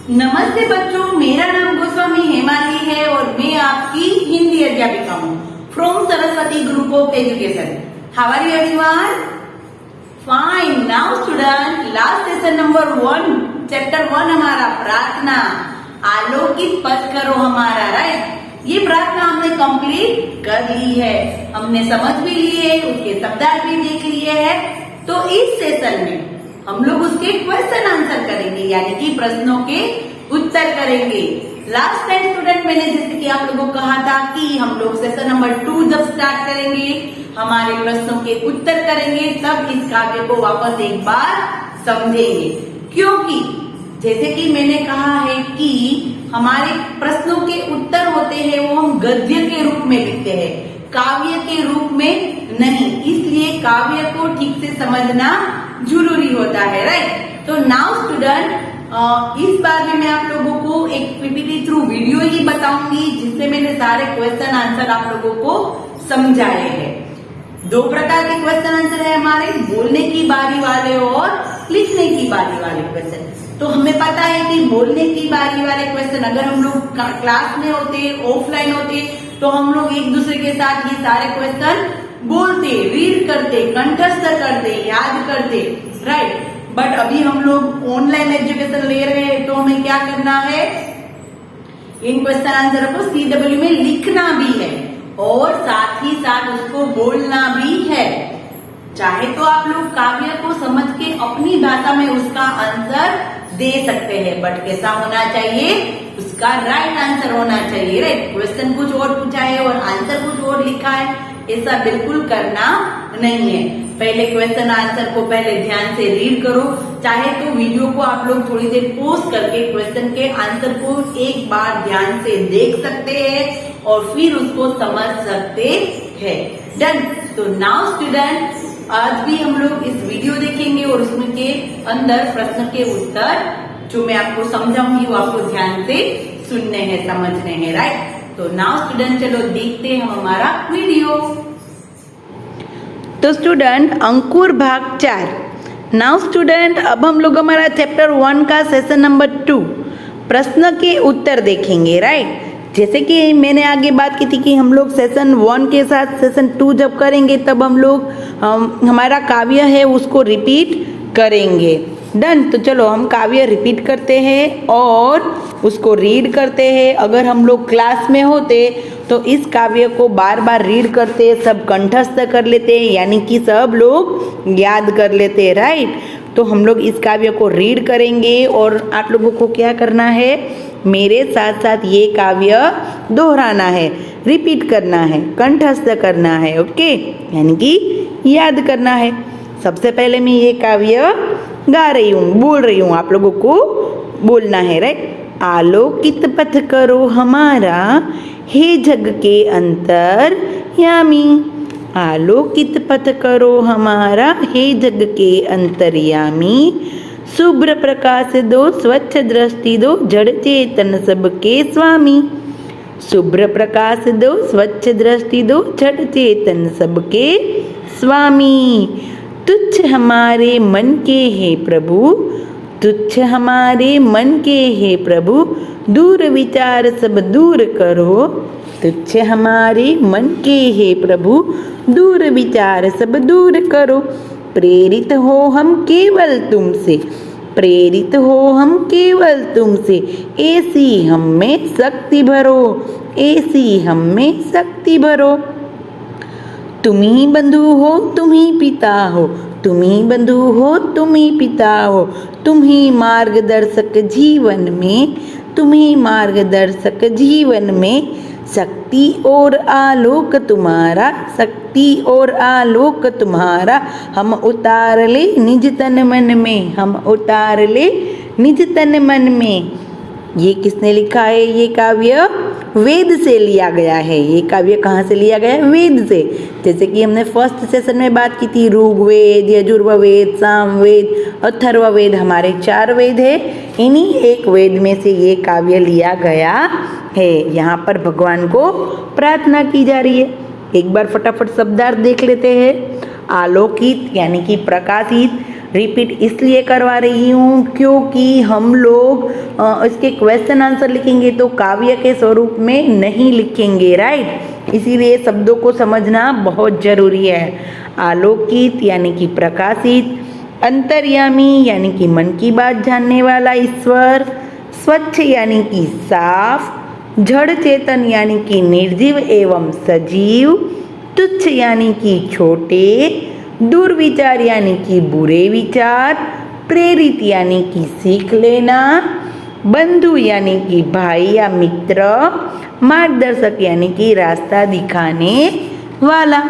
नमस्ते बच्चों, मेरा नाम गोस्वामी हेमाली है और मैं आपकी हिंदी अध्यापिका हूँ from Saraswati group of education. How are you everyone? Fine. Now student, last session number 1 chapter 1 हमारा प्रार्थना, आलोकित पथ करो हमारा, राइट। ये प्रार्थना हमने कंप्लीट कर ली है, हमने समझ भी लिए, उसके शब्दार्थ भी देख लिए है। तो इस सेशन में हम लोग उसके क्वेश्चन आंसर करेंगे, यानी कि प्रश्नों के उत्तर करेंगे। लास्ट टाइम स्टूडेंट मैंने जैसे कि आप लोगों को कहा था कि हम लोग सेशन नंबर 2 जब स्टार्ट करेंगे, हमारे प्रश्नों के उत्तर करेंगे, तब इस काव्य को वापस एक बार समझेंगे। क्योंकि जैसे कि मैंने कहा है कि हमारे प्रश्नों के उत्तर होते हैं वो हम गद्य के रूप में लिखते हैं, काव्य के रूप में नहीं। इसलिए काव्य को ठीक से समझना जरूरी होता है, राइट। तो नाउ स्टूडेंट, इस बार भी मैं आप लोगों को एक पीपीटी थ्रू वीडियो ही बताऊंगी जिससे मैंने सारे क्वेश्चन आंसर आप लोगों को समझाए हैं। 2 प्रकार के क्वेश्चन आंसर है हमारे, बोलने की बारी वाले और लिखने की बारी वाले क्वेश्चन। तो हमें पता है कि बोलने की बारी वाले क्वेश्चन अगर हम लोग क्लास में होते, ऑफलाइन होते, तो हम लोग एक दूसरे के साथ ये सारे क्वेश्चन बोलते, रीड करते, कंठस्थ करते, याद करते, राइट। बट अभी हम लोग ऑनलाइन एजुकेशन ले रहे हैं, तो हमें क्या करना है, इन क्वेश्चन आंसर को CW में लिखना भी है और साथ ही साथ उसको बोलना भी है। चाहे तो आप लोग काव्य को समझ के अपनी भाषा में उसका आंसर दे सकते हैं, बट कैसा होना चाहिए, उसका राइट आंसर होना चाहिए, राइट। क्वेश्चन कुछ और पूछा है और आंसर कुछ और लिखा है, ऐसा बिल्कुल करना नहीं है। पहले क्वेश्चन आंसर को पहले ध्यान से रीड करो, चाहे तो वीडियो को आप लोग थोड़ी देर पॉज करके क्वेश्चन के आंसर को एक बार ध्यान से देख सकते हैं और फिर उसको समझ सकते हैं। डन। तो नाउ स्टूडेंट, आज भी हम लोग इस वीडियो देखेंगे और उसमें के अंदर प्रश्न के उत्तर जो मैं आपको समझाऊंगी वो आपको ध्यान से सुनने हैं, समझने हैं, राइट। तो नाउ स्टूडेंट, चलो देखते हैं हम हमारा वीडियो। तो स्टूडेंट, अंकुर भाग 4। नाउ स्टूडेंट, अब हम लोग हमारा चैप्टर 1 का सेशन नंबर 2 प्रश्न के उत्तर देखेंगे, राइट। जैसे कि मैंने आगे बात की थी कि हम लोग सेशन 1 के साथ सेशन 2 जब करेंगे तब हम लोग हमारा काव्य है उसको रिपीट करेंगे। डन। तो चलो हम काव्य रिपीट करते हैं और उसको रीड करते हैं। अगर हम लोग क्लास में होते तो इस काव्य को बार बार रीड करते, सब कंठस्थ कर लेते, यानी कि सब लोग याद कर लेते, राइट। तो हम लोग इस काव्य को रीड करेंगे और आप लोगों को क्या करना है, मेरे साथ साथ ये काव्य दोहराना है, रिपीट करना है, कंठस्थ करना है, ओके, यानी कि याद करना है। सबसे पहले मैं ये काव्य गा रही हूँ, बोल रही हूँ, आप लोगों को बोलना है, राइट। आलोकित पथ करो हमारा, हे जग के अंतर यामी। आलोकित पथ करो हमारा, हे जग के अंतर्यामी। शुभ्र प्रकाश दो, स्वच्छ दृष्टि दो, जड़ चेतन सबके स्वामी। शुभ्र प्रकाश दो, स्वच्छ दृष्टि दो, जड़ चेतन सबके स्वामी। तुच्छ हमारे मन के हे प्रभु, तुच्छ हमारे मन के हे प्रभु, दूर विचार सब दूर करो। तुच्छ हमारे मन के हे प्रभु, दूर विचार सब दूर करो। प्रेरित हो हम केवल तुमसे, प्रेरित हो हम केवल तुमसे, ऐसी हम में शक्ति भरो, ऐसी हम में शक्ति भरो। तुम ही बंधु हो, तुम ही पिता हो, तुम ही बंधु हो, तुम ही पिता हो। तुम ही मार्गदर्शक जीवन में, तुम ही मार्गदर्शक जीवन में। शक्ति और आलोक तुम्हारा, शक्ति और आलोक तुम्हारा, हम उतार ले निज तन मन में, हम उतार ले निज तन मन में। ये किसने लिखा है? ये काव्य वेद से लिया गया है। ये काव्य कहाँ से लिया गया है? वेद से। जैसे कि हमने फर्स्ट सेशन में बात की थी, ऋग्वेद, यजुर्वेद, सामवेद, अथर्ववेद, हमारे 4 वेद है। इन्हीं एक वेद में से ये काव्य लिया गया है। यहाँ पर भगवान को प्रार्थना की जा रही है। एक बार फटाफट शब्दार्थ देख लेते हैं। आलोकित यानी कि प्रकाशित, रिपीट इसलिए करवा रही हूँ क्योंकि हम लोग इसके क्वेश्चन आंसर लिखेंगे तो काव्य के स्वरूप में नहीं लिखेंगे, राइट। इसीलिए शब्दों को समझना बहुत जरूरी है। आलोकित यानी कि प्रकाशित, अंतर्यामी यानी कि मन की बात जानने वाला ईश्वर, स्वच्छ यानी कि साफ, जड़ चेतन यानी कि निर्जीव एवं सजीव, तुच्छ यानी कि छोटे, दुर्विचार यानी कि बुरे विचार, प्रेरित यानी कि सीख लेना, बंधु यानी कि भाई या मित्र, मार्गदर्शक यानी कि रास्ता दिखाने वाला।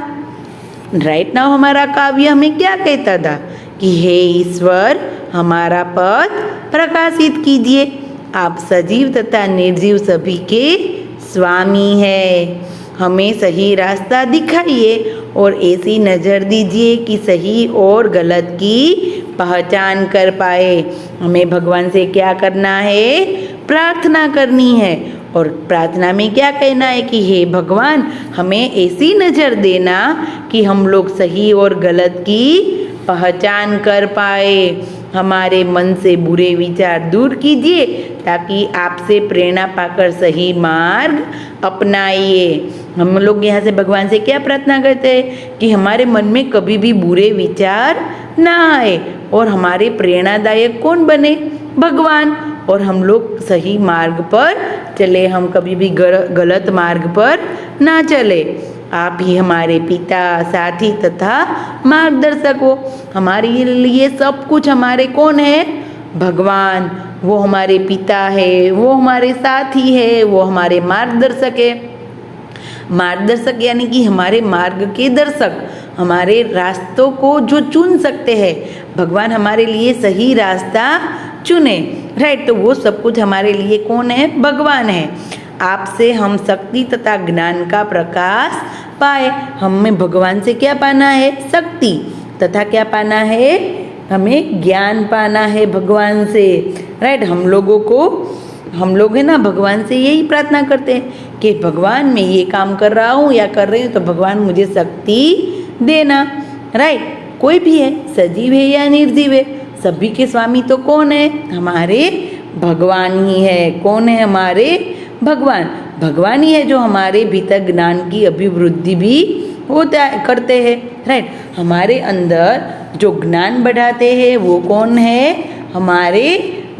राइट नाउ हमारा काव्य हमें क्या कहता था कि हे ईश्वर हमारा पथ प्रकाशित कीजिए, आप सजीव तथा निर्जीव सभी के स्वामी है, हमें सही रास्ता दिखाइए और ऐसी नज़र दीजिए कि सही और गलत की पहचान कर पाए। हमें भगवान से क्या करना है? प्रार्थना करनी है। और प्रार्थना में क्या कहना है कि हे भगवान हमें ऐसी नज़र देना कि हम लोग सही और गलत की पहचान कर पाए, हमारे मन से बुरे विचार दूर कीजिए ताकि आपसे प्रेरणा पाकर सही मार्ग अपनाइए। हम लोग यहाँ से भगवान से क्या प्रार्थना करते हैं कि हमारे मन में कभी भी बुरे विचार ना आए और हमारे प्रेरणादायक कौन बने? भगवान। और हम लोग सही मार्ग पर चले, हम कभी भी गलत मार्ग पर ना चले। आप ही हमारे पिता, साथी तथा मार्गदर्शक हो। हमारे लिए सब कुछ हमारे कौन है? भगवान। वो हमारे पिता है, वो हमारे साथी है, वो हमारे मार्गदर्शक है। मार्गदर्शक यानी कि हमारे मार्ग के दर्शक, हमारे रास्तों को जो चुन सकते हैं। भगवान हमारे लिए सही रास्ता चुने, राइट। तो वो सब कुछ हमारे लिए कौन है? भगवान है। आपसे हम शक्ति तथा ज्ञान का प्रकाश पाए। हमें भगवान से क्या पाना है? शक्ति तथा क्या पाना है? हमें ज्ञान पाना है भगवान से, राइट। हम लोग है ना भगवान से यही प्रार्थना करते हैं कि भगवान मैं ये काम कर रहा हूँ या कर रही हूँ तो भगवान मुझे शक्ति देना, राइट। कोई भी है, सजीव है या निर्जीव है, सभी के स्वामी तो कौन है? हमारे भगवान ही है। कौन है? हमारे भगवान। भगवान ही है जो हमारे भीतर ज्ञान की अभिवृद्धि भी करते हैं, राइट। हमारे अंदर जो ज्ञान बढ़ाते हैं वो कौन है? हमारे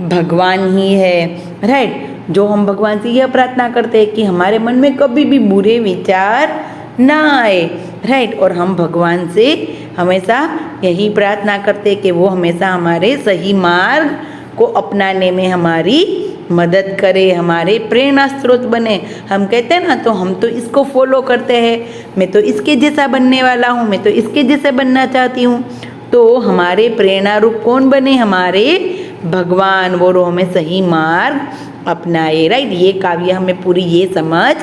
भगवान ही है, राइट। जो हम भगवान से यह प्रार्थना करते हैं कि हमारे मन में कभी भी बुरे विचार ना आए, राइट। और हम भगवान से हमेशा यही प्रार्थना करते हैं कि वो हमेशा हमारे सही मार्ग को अपनाने में हमारी मदद करे, हमारे प्रेरणा स्रोत बने। हम कहते हैं ना, तो हम तो इसको फॉलो करते हैं, मैं तो इसके जैसा बनने वाला हूँ, मैं तो इसके जैसे बनना चाहती हूँ। तो हमारे प्रेरणा रूप कौन बने? हमारे भगवान। वो हमें सही मार्ग अपनाए, राइट। ये काव्य हमें पूरी ये समझ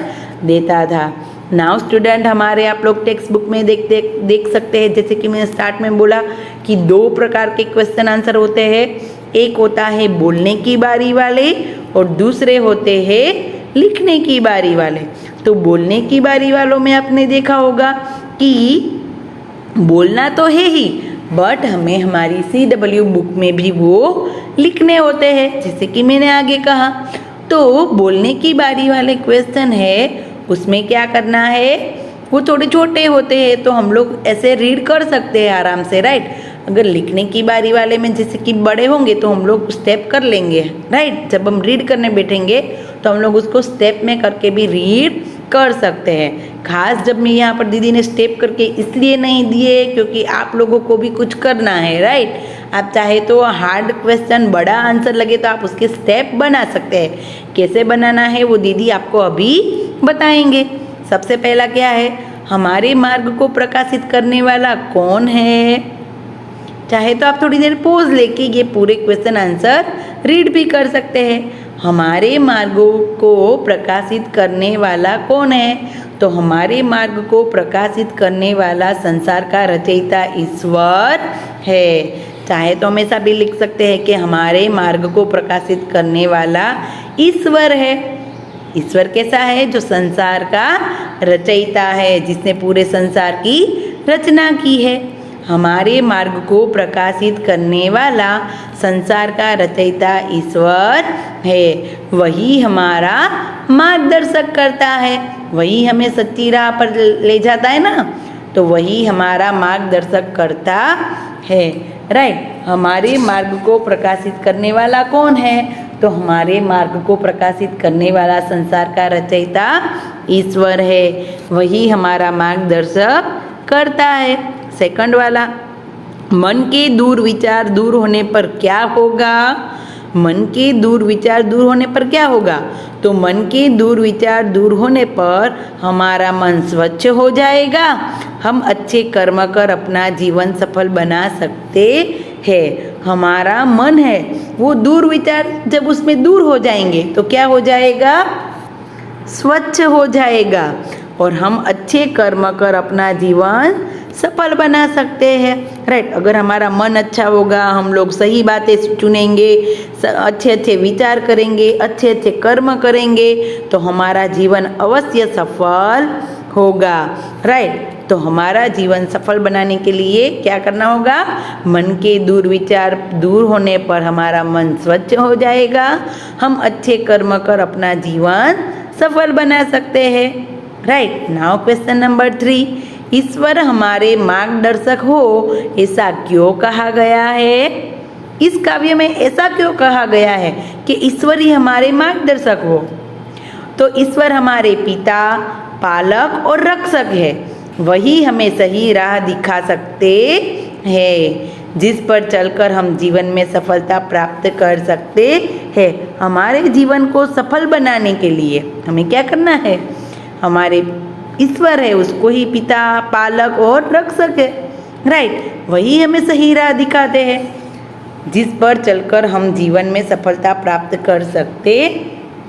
देता था। नाउ स्टूडेंट, हमारे आप लोग टेक्स्ट बुक में देख सकते हैं, जैसे कि मैंने स्टार्ट में बोला कि 2 प्रकार के क्वेश्चन आंसर होते हैं। एक होता है बोलने की बारी वाले और दूसरे होते हैं लिखने की बारी वाले। तो बोलने की बारी वालों में आपने देखा होगा कि बोलना तो है ही, बट हमें हमारी CW बुक में भी वो लिखने होते हैं, जैसे कि मैंने आगे कहा। तो बोलने की बारी वाले क्वेश्चन है, उसमें क्या करना है? वो थोड़े छोटे होते हैं तो हम लोग ऐसे रीड कर सकते हैं आराम से, राइट। अगर लिखने की बारी वाले में जैसे कि बड़े होंगे तो हम लोग स्टेप कर लेंगे, राइट। जब हम रीड करने बैठेंगे तो हम लोग उसको स्टेप में करके भी रीड कर सकते हैं। खास जब मैं यहाँ पर दीदी ने स्टेप करके इसलिए नहीं दिए क्योंकि आप लोगों को भी कुछ करना है, राइट। आप चाहे तो हार्ड क्वेश्चन बड़ा आंसर लगे तो आप उसके स्टेप बना सकते हैं। कैसे बनाना है वो दीदी आपको अभी बताएंगे। सबसे पहला क्या है? हमारे मार्ग को प्रकाशित करने वाला कौन है? चाहे तो आप थोड़ी देर पॉज लेके ये पूरे क्वेश्चन आंसर रीड भी कर सकते हैं। हमारे मार्गों को प्रकाशित करने वाला कौन है? तो हमारे मार्ग को प्रकाशित करने वाला संसार का रचयिता ईश्वर है। चाहे तो हमेशा भी लिख सकते हैं कि हमारे मार्ग को प्रकाशित करने वाला ईश्वर है। ईश्वर कैसा है? जो संसार का रचयिता है, जिसने पूरे संसार की रचना की है, हमारे मार्ग को प्रकाशित करने वाला संसार का रचयिता ईश्वर है। वही हमारा मार्गदर्शक करता है, वही हमें सच्ची राह पर ले जाता है ना, तो वही हमारा मार्गदर्शक करता है। राइट, हमारे मार्ग को प्रकाशित करने वाला कौन है? तो हमारे मार्ग को प्रकाशित करने वाला संसार का रचयिता ईश्वर है, वही हमारा मार्गदर्शक करता है। सेकंड वाला, मन के दूर विचार दूर होने पर क्या होगा? मन के दूर विचार दूर होने पर क्या होगा? तो मन के दूर विचार दूर होने पर हमारा मन स्वच्छ हो जाएगा, हम अच्छे कर्म कर अपना जीवन सफल बना सकते हैं। हमारा मन है वो दूर विचार जब उसमें दूर हो जाएंगे तो क्या हो जाएगा? स्वच्छ हो जाएगा और हम अच्छे कर्म कर अपना जीवन सफल बना सकते हैं। राइट, अगर हमारा मन अच्छा होगा, हम लोग सही बातें चुनेंगे, अच्छे अच्छे विचार करेंगे, अच्छे अच्छे कर्म करेंगे, तो हमारा जीवन अवश्य सफल होगा। राइट, तो हमारा जीवन सफल बनाने के लिए क्या करना होगा? मन के दूर विचार दूर होने पर हमारा मन स्वच्छ हो जाएगा, हम अच्छे कर्म कर अपना जीवन सफल बना सकते हैं। राइट, नाउ क्वेश्चन नंबर 3, ईश्वर हमारे मार्गदर्शक हो ऐसा क्यों कहा गया है? इस काव्य में ऐसा क्यों कहा गया है कि ईश्वर ही हमारे मार्गदर्शक हो? तो ईश्वर हमारे पिता, पालक और रक्षक है, वही हमें सही राह दिखा सकते हैं, जिस पर चलकर हम जीवन में सफलता प्राप्त कर सकते हैं। हमारे जीवन को सफल बनाने के लिए हमें क्या करना है? हमारे ईश्वर है, उसको ही पिता, पालक और रक्षक है। राइट, वही हमें सही राह दिखाते हैं, जिस पर चलकर हम जीवन में सफलता प्राप्त कर सकते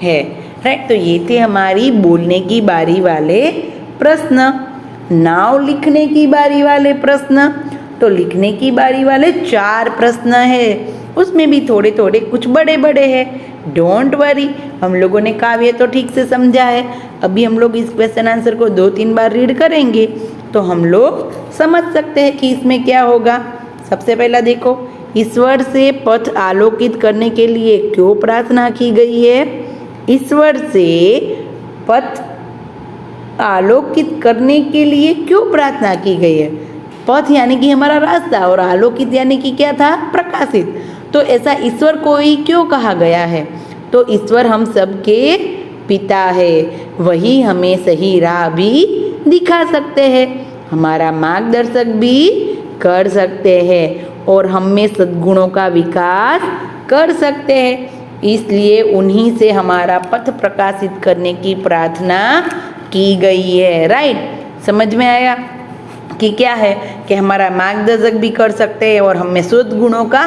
हैं। राइट, तो ये थे हमारी बोलने की बारी वाले प्रश्न। नाव लिखने की बारी वाले प्रश्न। तो लिखने की बारी वाले 4 प्रश्न है, उसमें भी थोड़े थोड़े कुछ बड़े बड़े हैं। डोंट वरी, हम लोगों ने काव्य तो ठीक से समझा है। अभी हम लोग इस क्वेश्चन आंसर को 2-3 बार रीड करेंगे तो हम लोग समझ सकते हैं कि इसमें क्या होगा। सबसे पहला देखो, ईश्वर से पथ आलोकित करने के लिए क्यों प्रार्थना की गई है? ईश्वर से पथ आलोकित करने के लिए क्यों प्रार्थना की गई है? पथ यानी कि हमारा रास्ता और आलोकित यानी कि क्या था? प्रकाशित। तो ऐसा ईश्वर को ही क्यों कहा गया है? तो ईश्वर हम सबके पिता है, वही हमें सही राह भी दिखा सकते हैं, हमारा मार्गदर्शक भी कर सकते हैं और हम में सद्गुणों का विकास कर सकते हैं। इसलिए उन्हीं से हमारा पथ प्रकाशित करने की प्रार्थना की गई है। राइट, समझ में आया कि क्या है कि हमारा मार्गदर्शक भी कर सकते हैं और हमें शुद्ध गुणों का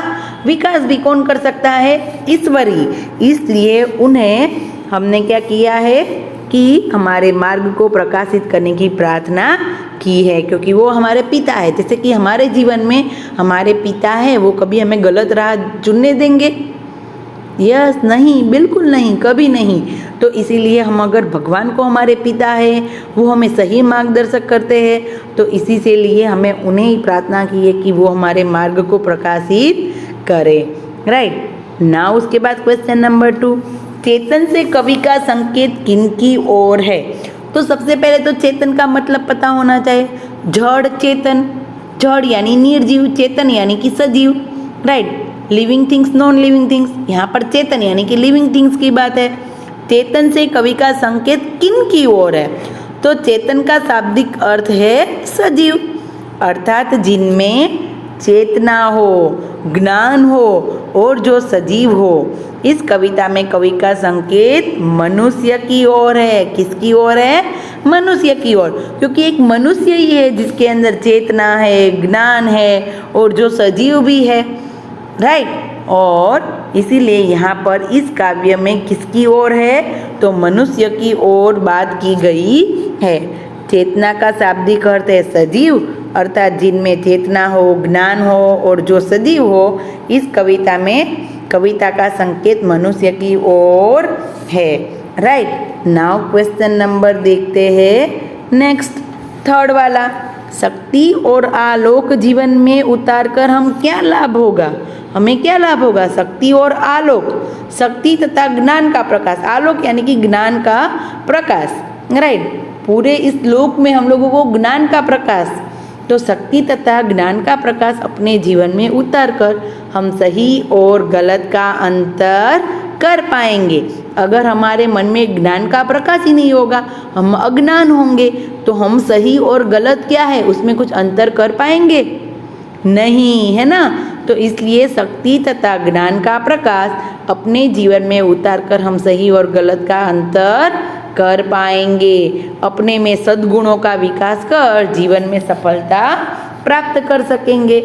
विकास भी कौन कर सकता है? ईश्वर ही। इसलिए उन्हें हमने क्या किया है कि हमारे मार्ग को प्रकाशित करने की प्रार्थना की है, क्योंकि वो हमारे पिता है। जैसे कि हमारे जीवन में हमारे पिता है, वो कभी हमें गलत राह चुनने देंगे? यस, नहीं, बिल्कुल नहीं, कभी नहीं। तो इसीलिए हम अगर भगवान को हमारे पिता है, वो हमें सही मार्गदर्शक करते हैं, तो इसी से लिए हमें उन्हें ही प्रार्थना की है कि वो हमारे मार्ग को प्रकाशित करें। राइट, नाउ उसके बाद क्वेश्चन नंबर 2, चेतन से कवि का संकेत किनकी ओर है? तो सबसे पहले तो चेतन का मतलब पता होना चाहिए। जड़ चेतन, जड़ यानी निर्जीव, चेतन यानी कि सजीव। Right, living things, non living things. यहाँ पर चेतन यानी कि लिविंग थिंग्स की बात है। चेतन से कवि का संकेत किन की ओर है? तो चेतन का शाब्दिक अर्थ है सजीव, अर्थात जिनमें चेतना हो, ज्ञान हो और जो सजीव हो। इस कविता में कवि का संकेत मनुष्य की ओर है। किसकी ओर है? मनुष्य की ओर, क्योंकि एक मनुष्य ही है जिसके अंदर चेतना है, ज्ञान है और जो सजीव भी है। राइट, और इसीलिए यहाँ पर इस काव्य में किसकी ओर है? तो मनुष्य की ओर बात की गई है। चेतना का शाब्दिक अर्थ है सजीव, अर्थात जिनमें चेतना हो, ज्ञान हो और जो सजीव हो। इस कविता में कविता का संकेत मनुष्य की ओर है। राइट, नाउ क्वेश्चन नंबर देखते हैं नेक्स्ट, 3rd वाला। शक्ति और आलोक जीवन में उतार कर हम क्या लाभ होगा, हमें क्या लाभ होगा? शक्ति और आलोक, शक्ति तथा ज्ञान का प्रकाश, आलोक यानी कि ज्ञान का प्रकाश, राइट। पूरे इस लोक में हम लोगों को ज्ञान का प्रकाश, तो शक्ति तथा ज्ञान का प्रकाश अपने जीवन में उतार कर हम सही और गलत का अंतर कर पाएंगे। अगर हमारे मन में ज्ञान का प्रकाश ही नहीं होगा, हम अज्ञान होंगे, तो हम सही और गलत क्या है उसमें कुछ अंतर कर पाएंगे? नहीं, है ना। तो इसलिए शक्ति तथा ज्ञान का प्रकाश अपने जीवन में उतार कर हम सही और गलत का अंतर कर पाएंगे, अपने में सद्गुणों का विकास कर जीवन में सफलता प्राप्त कर सकेंगे।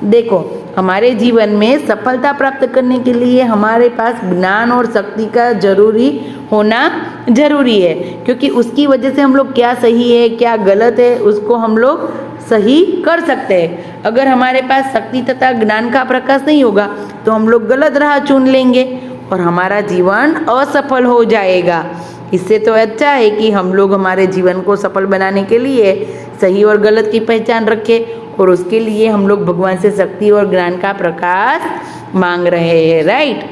देखो, हमारे जीवन में सफलता प्राप्त करने के लिए हमारे पास ज्ञान और शक्ति का जरूरी होना जरूरी है, क्योंकि उसकी वजह से हम लोग क्या सही है क्या गलत है उसको हम लोग सही कर सकते हैं। अगर हमारे पास शक्ति तथा ज्ञान का प्रकाश नहीं होगा तो हम लोग गलत राह चुन लेंगे और हमारा जीवन असफल हो जाएगा। इससे तो अच्छा है कि हम लोग हमारे जीवन को सफल बनाने के लिए सही और गलत की पहचान रखें और उसके लिए हम लोग भगवान से शक्ति और ज्ञान का प्रकाश मांग रहे हैं, राइट।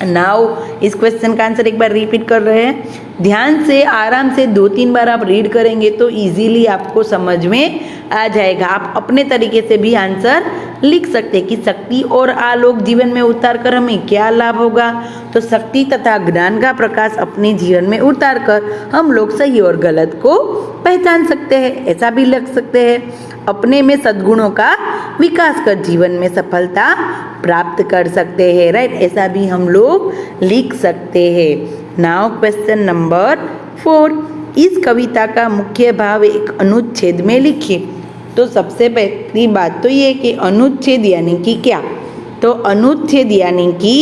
नाउ इस क्वेश्चन का आंसर एक बार रिपीट कर रहे हैं। ध्यान से आराम से 2-3 बार आप रीड करेंगे तो इजीली आपको समझ में आ जाएगा। आप अपने तरीके से भी आंसर लिख सकते हैं कि शक्ति और आलोक जीवन में उतार कर हमें क्या लाभ होगा। तो शक्ति तथा ज्ञान का प्रकाश अपने जीवन में उतार कर हम लोग सही और गलत को पहचान सकते हैं। ऐसा भी लिख सकते हैं, अपने में सद्गुणों का विकास कर जीवन में सफलता प्राप्त कर सकते हैं, राइट। ऐसा भी हम लोग लिख सकते हैं। नाउ क्वेश्चन नंबर 4, इस कविता का मुख्य भाव एक अनुच्छेद में लिखिए। तो सबसे पहली बात तो ये कि अनुच्छेद यानी कि क्या? तो अनुच्छेद यानी कि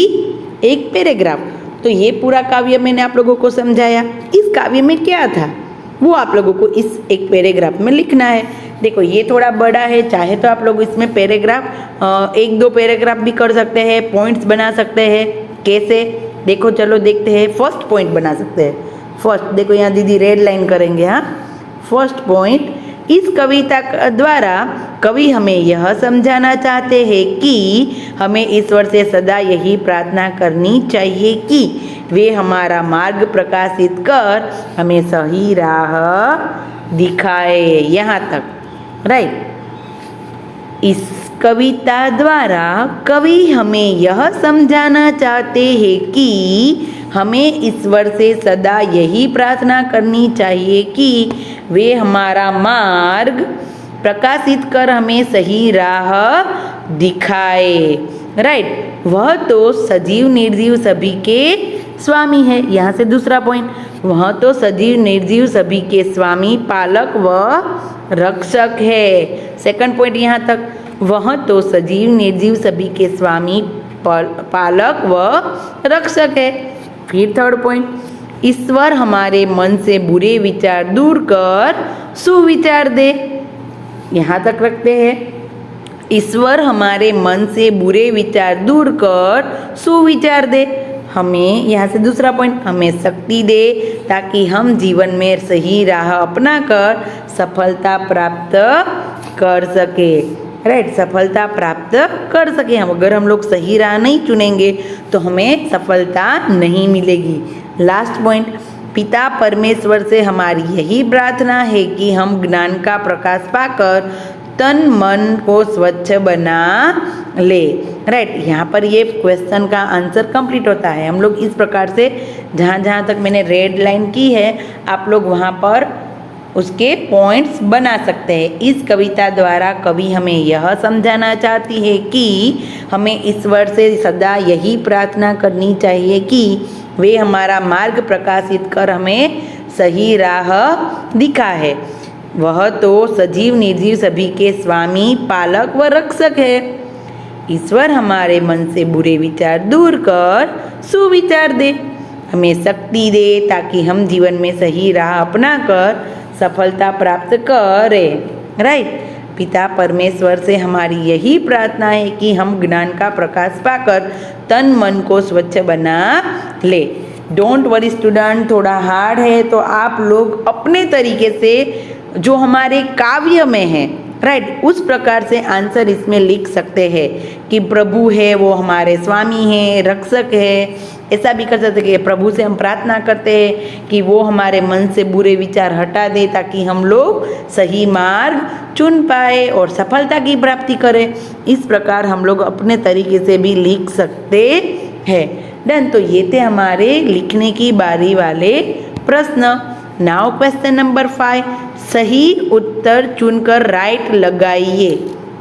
एक पैराग्राफ। तो ये पूरा काव्य मैंने आप लोगों को समझाया। इस काव्य में क्या था वो आप लोगों को इस एक पैराग्राफ में लिखना है। देखो, ये थोड़ा बड़ा है, चाहे तो आप लोग इसमें पैराग्राफ 1-2 पैराग्राफ भी कर सकते हैं, पॉइंट्स बना सकते हैं। कैसे? देखो, चलो देखते हैं। फर्स्ट पॉइंट बना सकते हैं। फर्स्ट देखो, यहाँ दीदी रेड लाइन करेंगे। हाँ, फर्स्ट पॉइंट, इस कविता द्वारा कवि हमें यह समझाना चाहते हैं कि हमें ईश्वर से सदा यही प्रार्थना करनी चाहिए कि वे हमारा मार्ग प्रकाशित कर हमें सही राह दिखाए। यहाँ तक, राइट। इस कविता द्वारा कवि हमें यह समझाना चाहते हैं कि हमें ईश्वर से सदा यही प्रार्थना करनी चाहिए कि वे हमारा मार्ग प्रकाशित कर हमें सही राह दिखाए, राइट। वह तो सजीव निर्जीव सभी के स्वामी है। यहाँ से दूसरा पॉइंट, वह तो सजीव निर्जीव सभी के स्वामी, पालक व रक्षक है। सेकंड पॉइंट यहाँ तक, वह तो सजीव निर्जीव सभी के स्वामी, पालक व रक्षक है। फिर थर्ड पॉइंट, ईश्वर हमारे मन से बुरे विचार दूर कर सुविचार दे। यहाँ तक रखते हैं, ईश्वर हमारे मन से बुरे विचार दूर कर सुविचार दे। हमें यहाँ से दूसरा पॉइंट, हमें शक्ति दे ताकि हम जीवन में सही राह अपना कर सफलता प्राप्त कर सके, राइट। सफलता प्राप्त कर सके। हम अगर हम लोग सही राह नहीं चुनेंगे तो हमें सफलता नहीं मिलेगी। लास्ट पॉइंट, पिता परमेश्वर से हमारी यही प्रार्थना है कि हम ज्ञान का प्रकाश पाकर तन मन को स्वच्छ बना ले, राइट। यहाँ पर ये क्वेश्चन का आंसर कंप्लीट होता है। हम लोग इस प्रकार से जहाँ जहाँ तक मैंने रेड लाइन की है आप लोग वहाँ पर उसके पॉइंट्स बना सकते हैं। इस कविता द्वारा कवि हमें यह समझाना चाहती है कि हमें ईश्वर से सदा यही प्रार्थना करनी चाहिए कि वे हमारा मार्ग प्रकाशित कर हमें सही राह दिखाए। वह तो सजीव निर्जीव सभी के स्वामी, पालक व रक्षक है। ईश्वर हमारे मन से बुरे विचार दूर कर सुविचार दे, हमें शक्ति दे ताकि हम जीवन में सही राह अपना कर सफलता प्राप्त करें, राइट। पिता परमेश्वर से हमारी यही प्रार्थना है कि हम ज्ञान का प्रकाश पाकर तन मन को स्वच्छ बना ले। डोंट वरी स्टूडेंट, थोड़ा हार्ड है तो आप लोग अपने तरीके से जो हमारे काव्य में है राइट उस प्रकार से आंसर इसमें लिख सकते हैं कि प्रभु है वो हमारे स्वामी है, रक्षक है। ऐसा भी कर सकते कि प्रभु से हम प्रार्थना करते हैं कि वो हमारे मन से बुरे विचार हटा दे ताकि हम लोग सही मार्ग चुन पाए और सफलता की प्राप्ति करें। इस प्रकार हम लोग अपने तरीके से भी लिख सकते हैं। डन। तो ये थे हमारे लिखने की बारी वाले प्रश्न। नाउ क्वेश्चन नंबर 5, सही उत्तर चुनकर राइट लगाइए।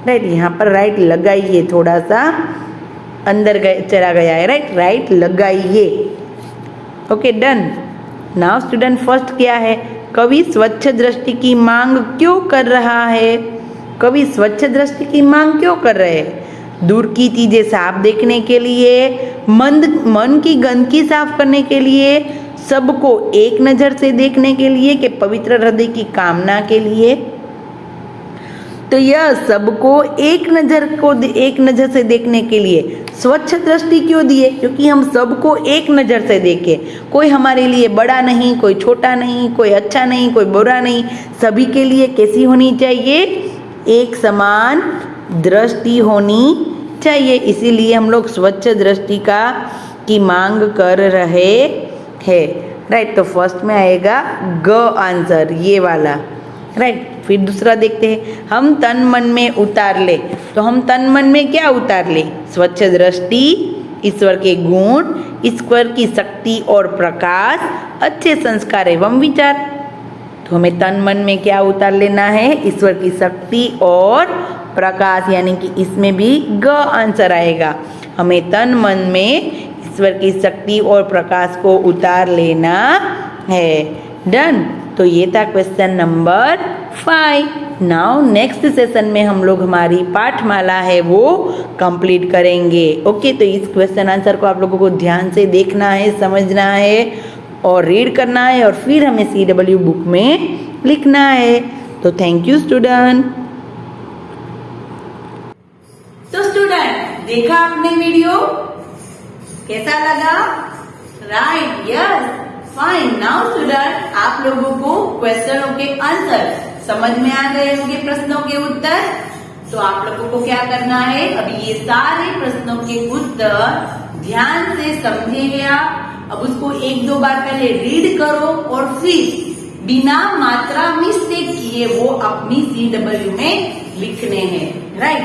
राइट, यहाँ पर राइट लगाइए, थोड़ा सा अंदर चला गया है। राइट लगाइए। Okay done. Now student first क्या है, कवि स्वच्छ दृष्टि की मांग क्यों कर रहा है? कवि स्वच्छ दृष्टि की मांग क्यों कर रहे हैं? दूर की चीजें साफ देखने के लिए, मन की गंदगी साफ करने के लिए, सबको एक नजर से देखने के लिए, कि पवित्र हृदय की कामना के लिए? तो यह सबको एक नजर से देखने के लिए स्वच्छ दृष्टि क्यों दिए? क्योंकि हम सबको एक नजर से देखें। कोई हमारे लिए बड़ा नहीं, कोई छोटा नहीं, कोई अच्छा नहीं, कोई बुरा नहीं, सभी के लिए कैसी होनी चाहिए? एक समान दृष्टि होनी चाहिए। इसीलिए हम लोग स्वच्छ दृष्टि की मांग कर रहे हैं। राइट, तो फर्स्ट में आएगा ग आंसर, ये वाला। राइट, फिर दूसरा देखते हैं, हम तन मन में उतार ले। तो हम तन मन में क्या उतार ले? स्वच्छ दृष्टि, ईश्वर के गुण, ईश्वर की शक्ति और प्रकाश, अच्छे संस्कार एवं विचार। तो हमें तन मन में क्या उतार लेना है? ईश्वर की शक्ति और प्रकाश, यानी कि इसमें भी ग आंसर आएगा। हमें तन मन में ईश्वर की शक्ति और प्रकाश को उतार लेना है। डन। तो ये था question number 5। Now next session में हम लोग हमारी पाठमाला है वो कंप्लीट करेंगे। ओके, तो इस क्वेश्चन आंसर को आप लोगों को ध्यान से देखना है, समझना है और रीड करना है, और फिर हमें CW बुक में लिखना है। तो थैंक यू स्टूडेंट। तो स्टूडेंट, देखा आपने वीडियो, कैसा लगा? Right, yes, fine. Now student, आप लोगों को क्वेश्चनों के आंसर समझ में आ गए होंगे, प्रश्नों के उत्तर। तो आप लोगों को क्या करना है? अभी ये सारे प्रश्नों के उत्तर ध्यान से समझेंगे आप। अब उसको 1-2 बार पहले रीड करो और फिर बिना मात्रा मिस्टेक किए वो अपनी CW में लिखने हैं। राइट,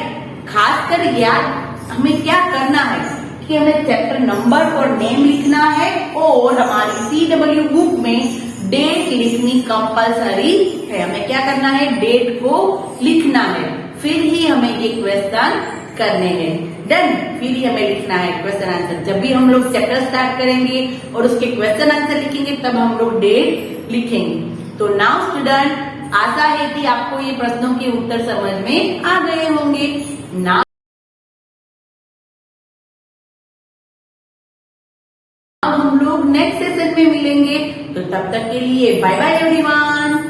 खासकर याद हमें क्या करना है कि हमें चैप्टर नंबर और नेम लिखना है, और हमारी CW बुक में डेट लिखनी कंपलसरी है। हमें क्या करना है? डेट को लिखना है, फिर ही हमें ये क्वेश्चन करने हैं। डन। फिर ही हमें लिखना है क्वेश्चन आंसर। जब भी हम लोग चैप्टर स्टार्ट करेंगे और उसके क्वेश्चन आंसर लिखेंगे तब हम लोग डेट लिखेंगे। तो नाउ स्टूडेंट, आशा है कि आपको ये प्रश्नों के उत्तर समझ में आ गए होंगे। नाउ हम लोग नेक्स्ट सेशन में मिलेंगे। तो तब तक के लिए बाय बाय एवरीवन।